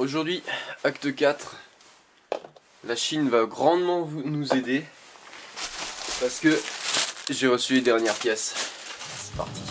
Aujourd'hui, acte 4, la Chine va grandement nous aider parce que j'ai reçu les dernières pièces. C'est parti.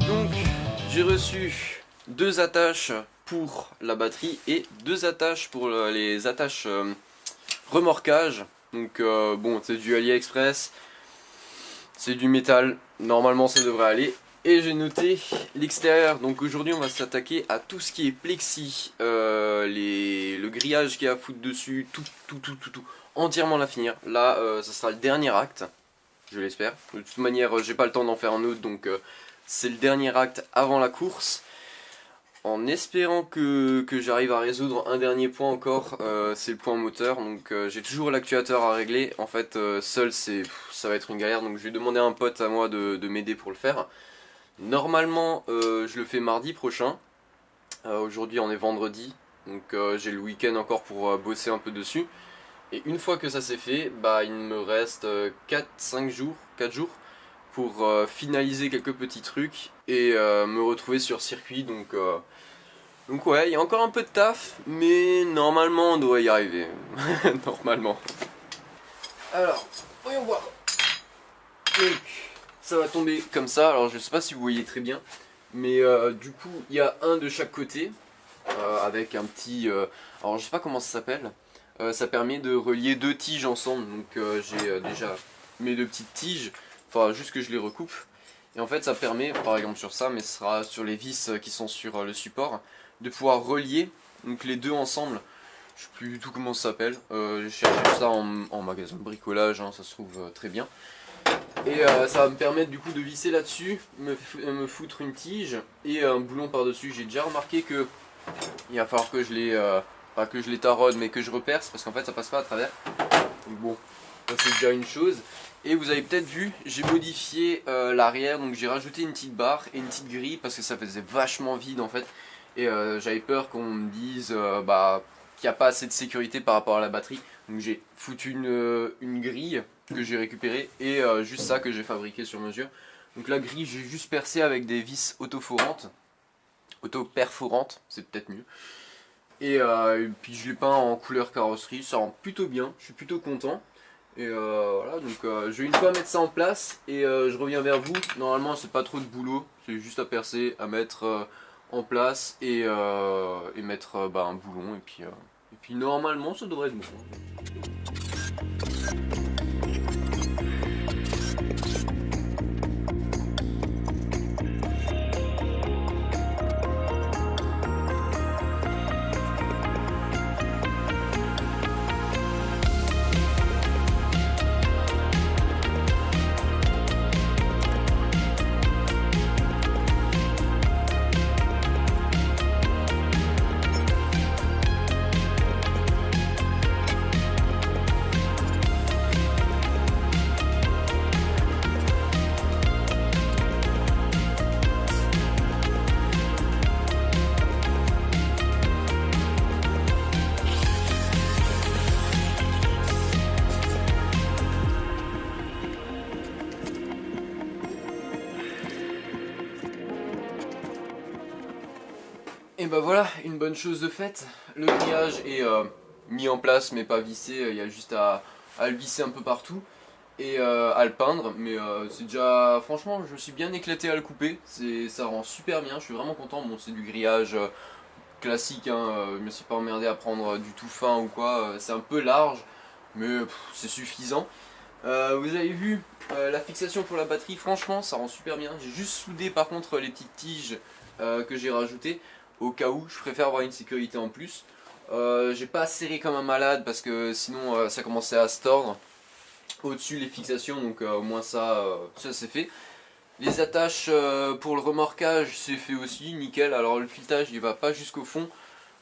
Donc, j'ai reçu 2 attaches pour la batterie et 2 attaches pour les attaches remorquage. Donc bon, c'est du AliExpress, c'est du métal, normalement ça devrait aller. Et j'ai noté l'extérieur, donc aujourd'hui on va s'attaquer à tout ce qui est plexi, le grillage qui est à foutre dessus, tout, entièrement la finir. Là, ça sera le dernier acte, je l'espère. De toute manière, j'ai pas le temps d'en faire un autre, donc c'est le dernier acte avant la course. En espérant que j'arrive à résoudre un dernier point encore, c'est le point moteur. Donc j'ai toujours l'actuateur à régler. En fait, seul ça va être une galère. Donc je vais demander à un pote à moi de m'aider pour le faire. Normalement, je le fais mardi prochain. Aujourd'hui, on est vendredi. Donc j'ai le week-end encore pour bosser un peu dessus. Et une fois que ça c'est fait, bah, il me reste 4 jours pour finaliser quelques petits trucs et me retrouver sur circuit. Donc ouais, il y a encore un peu de taf, mais normalement on doit y arriver. Normalement. Alors, voyons voir. Donc, ça va tomber comme ça. Alors je sais pas si vous voyez très bien, mais du coup il y a un de chaque côté avec un petit... alors je sais pas comment ça s'appelle. Ça permet de relier 2 tiges ensemble. Donc j'ai déjà mes 2 petites tiges. Enfin juste que je les recoupe. Et en fait ça permet, par exemple sur ça, mais ce sera sur les vis qui sont sur le support, de pouvoir relier donc les deux ensemble. Je sais plus du tout comment ça s'appelle. J'ai cherché ça en magasin de bricolage, hein, ça se trouve très bien. Et ça va me permettre du coup de visser là-dessus, me foutre une tige et un boulon par-dessus. J'ai déjà remarqué que il va falloir que je les pas que je les taronne, mais que je reperce parce qu'en fait ça passe pas à travers. Donc bon, ça c'est déjà une chose. Et vous avez peut-être vu, j'ai modifié l'arrière, donc j'ai rajouté une petite barre et une petite grille parce que ça faisait vachement vide en fait. Et j'avais peur qu'on me dise qu'il n'y a pas assez de sécurité par rapport à la batterie. Donc j'ai foutu une grille que j'ai récupérée et juste ça que j'ai fabriqué sur mesure. Donc la grille j'ai juste percé avec des vis auto-perforantes, c'est peut-être mieux. Et puis je l'ai peint en couleur carrosserie, ça rend plutôt bien, je suis plutôt content. Et voilà, donc je vais une fois mettre ça en place et je reviens vers vous. Normalement c'est pas trop de boulot, c'est juste à percer, à mettre en place et mettre un boulon et puis normalement ça devrait être bon. Et bah voilà, une bonne chose de faite. Le grillage est mis en place mais pas vissé, il y a juste à le visser un peu partout et à le peindre. Mais c'est déjà, franchement je me suis bien éclaté à le couper, ça rend super bien, je suis vraiment content. Bon c'est du grillage classique, hein, je me suis pas emmerdé à prendre du tout fin ou quoi, c'est un peu large mais c'est suffisant. Vous avez vu la fixation pour la batterie, franchement ça rend super bien. J'ai juste soudé par contre les petites tiges que j'ai rajoutées. Au cas où, je préfère avoir une sécurité en plus. J'ai pas serré comme un malade parce que sinon ça commençait à se tordre. Au-dessus les fixations, donc au moins ça c'est fait. Les attaches pour le remorquage c'est fait aussi, nickel. Alors le filetage il va pas jusqu'au fond.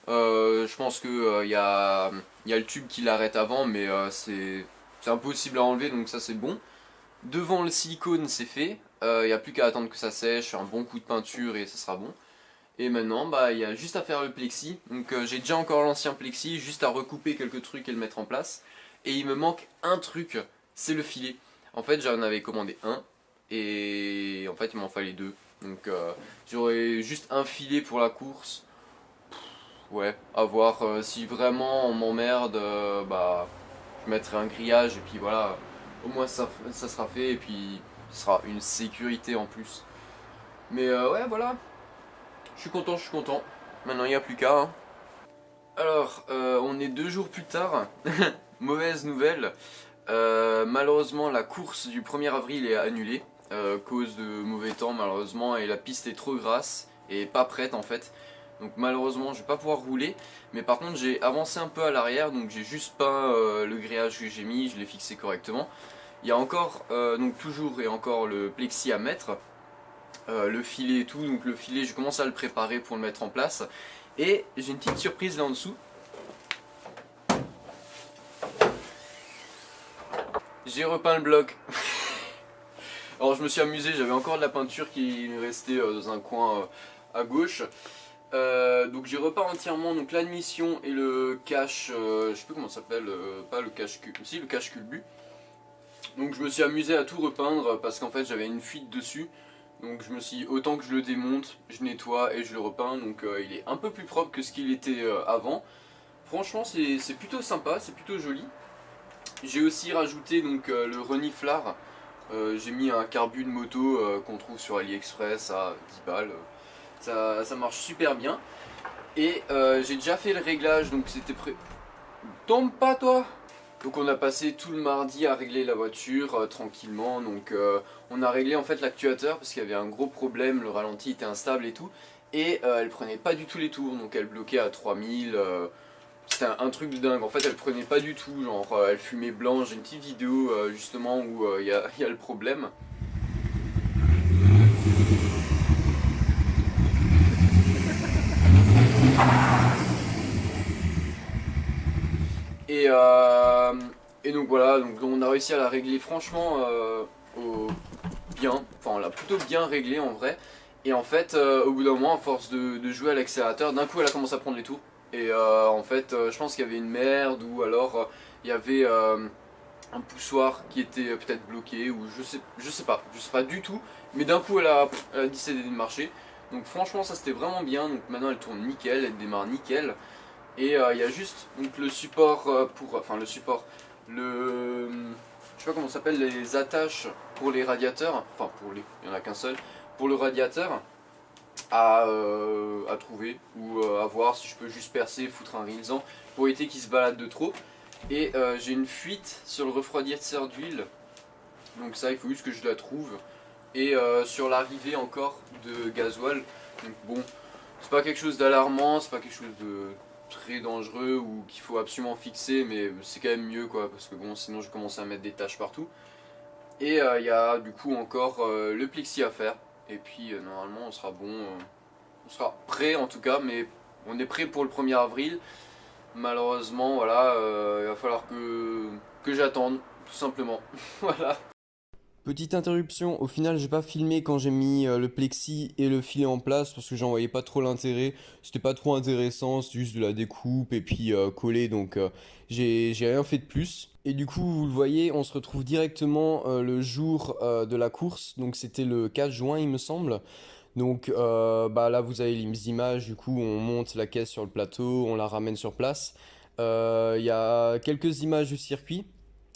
Je pense que y a le tube qui l'arrête avant, mais c'est impossible à enlever, donc ça c'est bon. Devant le silicone c'est fait. Il n'y a plus qu'à attendre que ça sèche, un bon coup de peinture et ça sera bon. Et maintenant il y a juste à faire le plexi. Donc j'ai déjà encore l'ancien plexi, juste à recouper quelques trucs et le mettre en place. Et il me manque un truc, c'est le filet. En fait j'en avais commandé un, et en fait il m'en fallait deux. Donc j'aurais juste un filet pour la course. Ouais, à voir si vraiment on m'emmerde, bah je mettrai un grillage et puis voilà, au moins ça sera fait et puis ce sera une sécurité en plus. Mais ouais voilà, je suis content, je suis content. Maintenant il n'y a plus qu'à, hein. Alors, on est 2 jours plus tard. Mauvaise nouvelle. Malheureusement, la course du 1er avril est annulée. Cause de mauvais temps, malheureusement. Et la piste est trop grasse et pas prête en fait. Donc, malheureusement, je vais pas pouvoir rouler. Mais par contre, j'ai avancé un peu à l'arrière. Donc, j'ai juste peint le grillage que j'ai mis. Je l'ai fixé correctement. Il y a encore, donc toujours et encore le plexi à mettre. Le filet et tout. Donc, le filet, je commence à le préparer pour le mettre en place. Et j'ai une petite surprise là en dessous. J'ai repeint le bloc. Alors je me suis amusé, j'avais encore de la peinture qui me restait dans un coin à gauche. Donc j'ai repeint entièrement donc l'admission et le cache, je sais plus comment ça s'appelle, pas le cache cul, si le cache culbu. Donc je me suis amusé à tout repeindre parce qu'en fait j'avais une fuite dessus. Donc je me suis dit autant que je le démonte, je nettoie et je le repeins. Donc il est un peu plus propre que ce qu'il était avant. Franchement c'est plutôt sympa, c'est plutôt joli. J'ai aussi rajouté donc le reniflard. J'ai mis un carbu de moto qu'on trouve sur AliExpress à 10 balles. Ça marche super bien. Et j'ai déjà fait le réglage, donc c'était prêt. Tombe pas toi! Donc on a passé tout le mardi à régler la voiture tranquillement. Donc on a réglé en fait l'actuateur parce qu'il y avait un gros problème, le ralenti était instable et tout. Et elle prenait pas du tout les tours, donc elle bloquait à 3000. C'était un truc de dingue, en fait elle prenait pas du tout, genre elle fumait blanc. J'ai une petite vidéo justement où il y a le problème. Et, euh, et donc voilà, donc on a réussi à la régler franchement bien, enfin on l'a plutôt bien réglé en vrai. Et en fait au bout d'un moment, à force de jouer à l'accélérateur, d'un coup elle a commencé à prendre les tours. Et en fait je pense qu'il y avait une merde ou alors il y avait un poussoir qui était peut-être bloqué ou je sais pas du tout. Mais d'un coup elle a décidé de marcher. Donc franchement ça c'était vraiment bien, donc maintenant elle tourne nickel, elle démarre nickel. Et il y a juste donc, le support enfin le support, je sais pas comment ça s'appelle, les attaches pour les radiateurs, enfin il n'y en a qu'un seul, pour le radiateur à trouver ou à voir si je peux juste percer, foutre un rilsan pour éviter qu'il se balade de trop. Et j'ai une fuite sur le refroidisseur d'huile, donc ça il faut juste que je la trouve. Et sur l'arrivée encore de gasoil, donc bon, c'est pas quelque chose d'alarmant, c'est pas quelque chose de très dangereux ou qu'il faut absolument fixer, mais c'est quand même mieux quoi, parce que bon sinon je commence à mettre des taches partout. Et il y a du coup encore le plexi à faire, et puis normalement on sera bon, on sera prêt en tout cas, mais on est prêt pour le 1er avril. Malheureusement voilà, il va falloir que j'attende tout simplement. Voilà. Petite interruption, au final j'ai pas filmé quand j'ai mis le plexi et le filet en place parce que j'en voyais pas trop l'intérêt, c'était pas trop intéressant, c'est juste de la découpe et puis coller donc j'ai rien fait de plus. Et du coup vous le voyez, on se retrouve directement le jour de la course, donc c'était le 4 juin il me semble. Donc bah là vous avez les images, du coup on monte la caisse sur le plateau, on la ramène sur place. Il y a quelques images du circuit.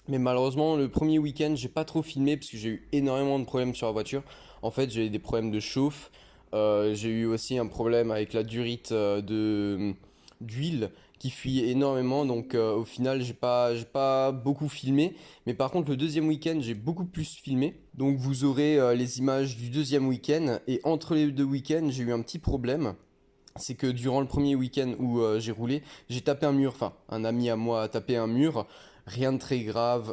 Mais malheureusement, le premier week-end, j'ai pas trop filmé parce que j'ai eu énormément de problèmes sur la voiture. En fait, j'ai eu des problèmes de chauffe. J'ai eu aussi un problème avec la durite d'huile qui fuyait énormément. Donc au final, j'ai pas beaucoup filmé. Mais par contre, le deuxième week-end, j'ai beaucoup plus filmé. Donc vous aurez les images du deuxième week-end. Et entre les deux week-ends, j'ai eu un petit problème. C'est que durant le premier week-end où j'ai roulé, j'ai tapé un mur. Enfin, un ami à moi a tapé un mur. Rien de très grave,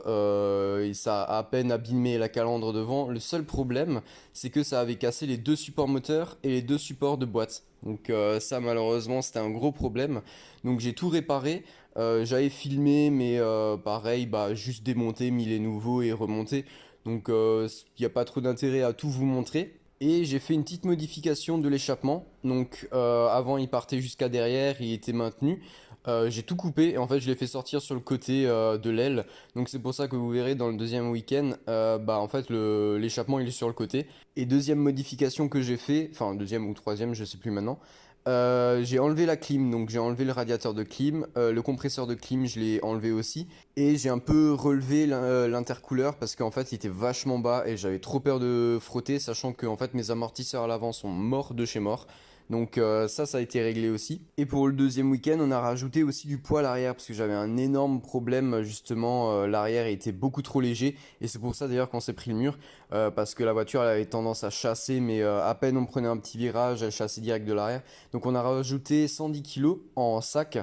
et ça a à peine abîmé la calandre devant. Le seul problème, c'est que ça avait cassé les deux supports moteurs et les deux supports de boîte. Donc ça, malheureusement, c'était un gros problème. Donc j'ai tout réparé. J'avais filmé, mais pareil, bah, juste démonté, mis les nouveaux et remonté. Donc il n'y a pas trop d'intérêt à tout vous montrer. Et j'ai fait une petite modification de l'échappement. Donc avant, il partait jusqu'à derrière, il était maintenu. J'ai tout coupé et en fait je l'ai fait sortir sur le côté de l'aile. Donc c'est pour ça que vous verrez dans le deuxième week-end, bah en fait l'échappement il est sur le côté. Et deuxième modification que j'ai fait, enfin deuxième ou troisième, je sais plus maintenant. J'ai enlevé la clim, donc j'ai enlevé le radiateur de clim, le compresseur de clim je l'ai enlevé aussi. Et j'ai un peu relevé l'intercooleur parce qu'en fait il était vachement bas et j'avais trop peur de frotter, sachant que en fait mes amortisseurs à l'avant sont morts de chez mort. Donc ça a été réglé aussi. Et pour le deuxième week-end, on a rajouté aussi du poids à l'arrière parce que j'avais un énorme problème justement, l'arrière était beaucoup trop léger et c'est pour ça d'ailleurs qu'on s'est pris le mur parce que la voiture elle avait tendance à chasser mais à peine on prenait un petit virage, elle chassait direct de l'arrière. Donc on a rajouté 110 kilos en sac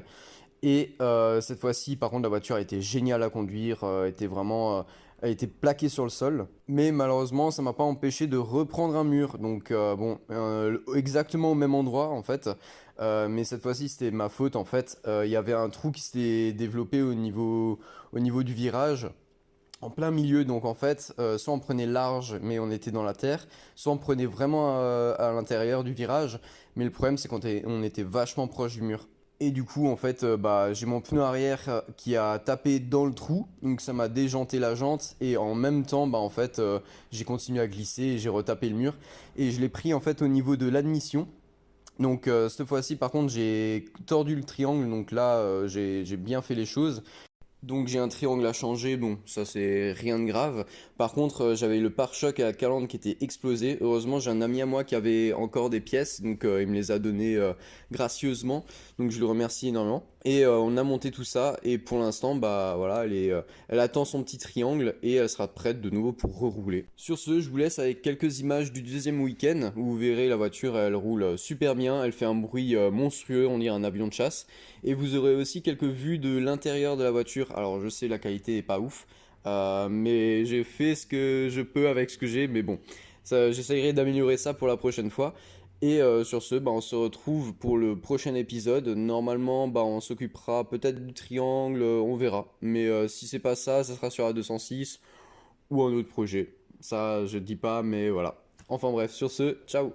et cette fois-ci, par contre, la voiture a été géniale à conduire, était vraiment, a été plaquée sur le sol. Mais malheureusement, ça m'a pas empêché de reprendre un mur. Donc bon, exactement au même endroit en fait. Mais cette fois-ci, c'était ma faute en fait. Il y avait un trou qui s'était développé au niveau du virage. En plein milieu, donc en fait, soit on prenait large, mais on était dans la terre, soit on prenait vraiment à l'intérieur du virage, mais le problème c'est qu'on était vachement proche du mur. Et du coup, en fait, bah, j'ai mon pneu arrière qui a tapé dans le trou, donc ça m'a déjanté la jante, et en même temps, bah, en fait, j'ai continué à glisser et j'ai retapé le mur, et je l'ai pris en fait au niveau de l'admission. Donc cette fois-ci, par contre, j'ai tordu le triangle, donc là, j'ai bien fait les choses. Donc j'ai un triangle à changer, bon ça c'est rien de grave. Par contre j'avais le pare-choc à la calandre qui était explosé. Heureusement j'ai un ami à moi qui avait encore des pièces, donc il me les a données gracieusement. Donc je le remercie énormément. Et on a monté tout ça et pour l'instant bah voilà elle attend son petit triangle et elle sera prête de nouveau pour rerouler. Sur ce je vous laisse avec quelques images du deuxième week-end où vous verrez la voiture elle roule super bien, elle fait un bruit monstrueux, on dirait un avion de chasse. Et vous aurez aussi quelques vues de l'intérieur de la voiture. Alors je sais la qualité est pas ouf, mais j'ai fait ce que je peux avec ce que j'ai. Mais bon, j'essayerai d'améliorer ça pour la prochaine fois. Et sur ce, bah, on se retrouve pour le prochain épisode. Normalement, bah, on s'occupera peut-être du triangle, on verra. Mais si c'est pas ça, ça sera sur la 206 ou un autre projet. Ça, je dis pas, mais voilà. Enfin bref, sur ce, ciao!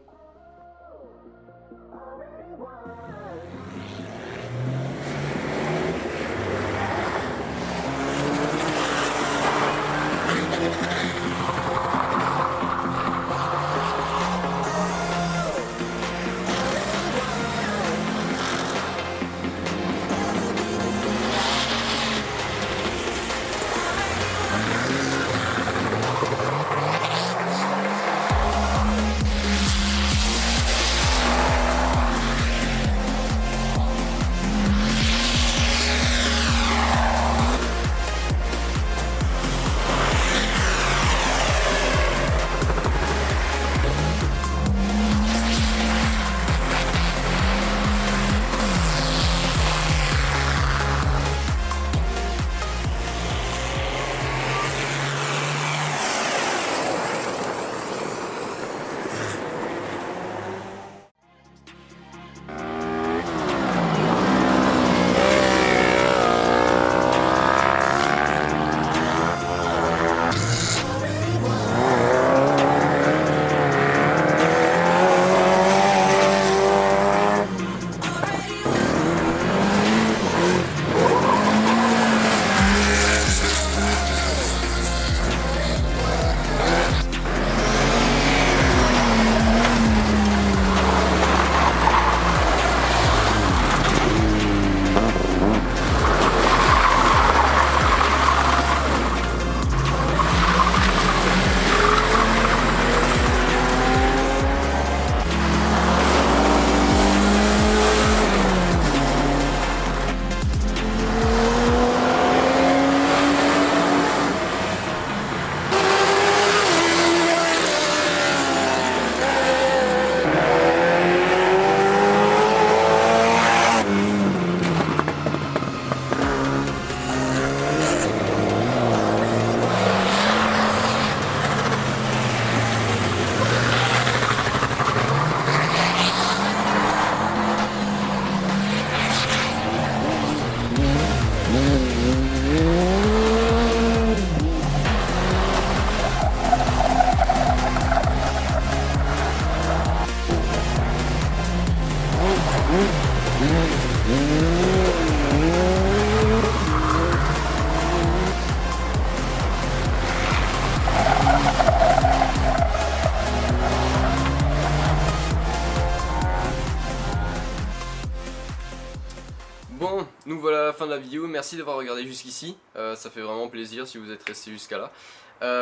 Bon, nous voilà à la fin de la vidéo, merci d'avoir regardé jusqu'ici, ça fait vraiment plaisir si vous êtes resté jusqu'à là.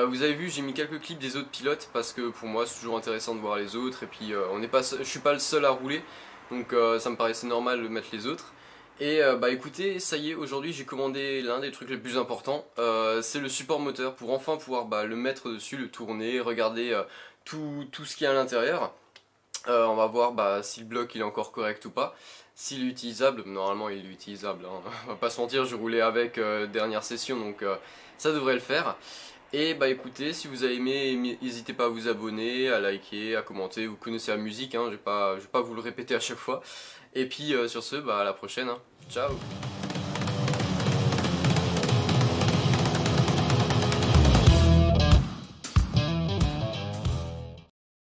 Vous avez vu, j'ai mis quelques clips des autres pilotes parce que pour moi c'est toujours intéressant de voir les autres et puis je suis pas le seul à rouler, donc ça me paraissait normal de mettre les autres. Et bah écoutez, ça y est, aujourd'hui j'ai commandé l'un des trucs les plus importants, c'est le support moteur pour enfin pouvoir le mettre dessus, le tourner, regarder tout ce qu'il y a à l'intérieur. On va voir si le bloc il est encore correct ou pas. S'il est utilisable, normalement il est utilisable, hein. On va pas se mentir, je roulais avec dernière session donc ça devrait le faire. Et bah écoutez, si vous avez aimé, n'hésitez pas à vous abonner, à liker, à commenter, vous connaissez la musique, hein, je vais pas vous le répéter à chaque fois. Et puis sur ce, à la prochaine, hein. Ciao.